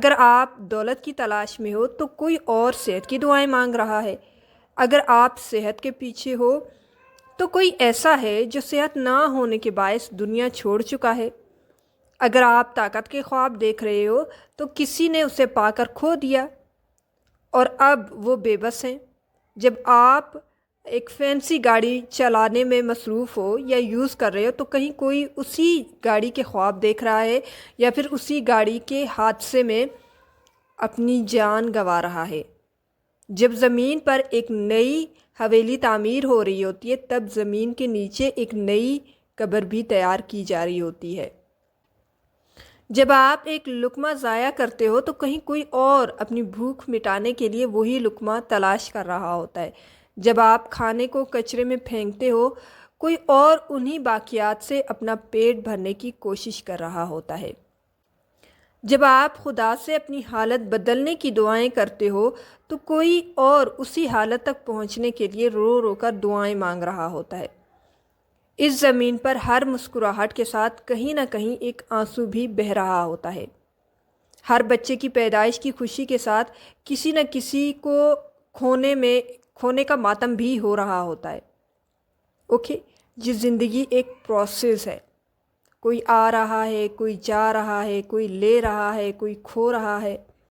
اگر آپ دولت کی تلاش میں ہو تو کوئی اور صحت کی دعائیں مانگ رہا ہے۔ اگر آپ صحت کے پیچھے ہو تو کوئی ایسا ہے جو صحت نہ ہونے کے باعث دنیا چھوڑ چکا ہے۔ اگر آپ طاقت کے خواب دیکھ رہے ہو تو کسی نے اسے پا کر کھو دیا اور اب وہ بے بس ہیں۔ جب آپ ایک فینسی گاڑی چلانے میں مصروف ہو یا یوز کر رہے ہو تو کہیں کوئی اسی گاڑی کے خواب دیکھ رہا ہے یا پھر اسی گاڑی کے حادثے میں اپنی جان گنوا رہا ہے۔ جب زمین پر ایک نئی حویلی تعمیر ہو رہی ہوتی ہے تب زمین کے نیچے ایک نئی قبر بھی تیار کی جا رہی ہوتی ہے۔ جب آپ ایک لقمہ ضائع کرتے ہو تو کہیں کوئی اور اپنی بھوک مٹانے کے لیے وہی لقمہ تلاش کر رہا ہوتا ہے۔ جب آپ کھانے کو کچرے میں پھینکتے ہو کوئی اور انہی باقیات سے اپنا پیٹ بھرنے کی کوشش کر رہا ہوتا ہے۔ جب آپ خدا سے اپنی حالت بدلنے کی دعائیں کرتے ہو تو کوئی اور اسی حالت تک پہنچنے کے لیے رو رو کر دعائیں مانگ رہا ہوتا ہے۔ اس زمین پر ہر مسکراہٹ کے ساتھ کہیں نہ کہیں ایک آنسو بھی بہہ رہا ہوتا ہے۔ ہر بچے کی پیدائش کی خوشی کے ساتھ کسی نہ کسی کو کھونے کا ماتم بھی ہو رہا ہوتا ہے۔ اوکے، یہ زندگی ایک پروسیس ہے۔ کوئی آ رہا ہے، کوئی جا رہا ہے، کوئی لے رہا ہے، کوئی کھو رہا ہے۔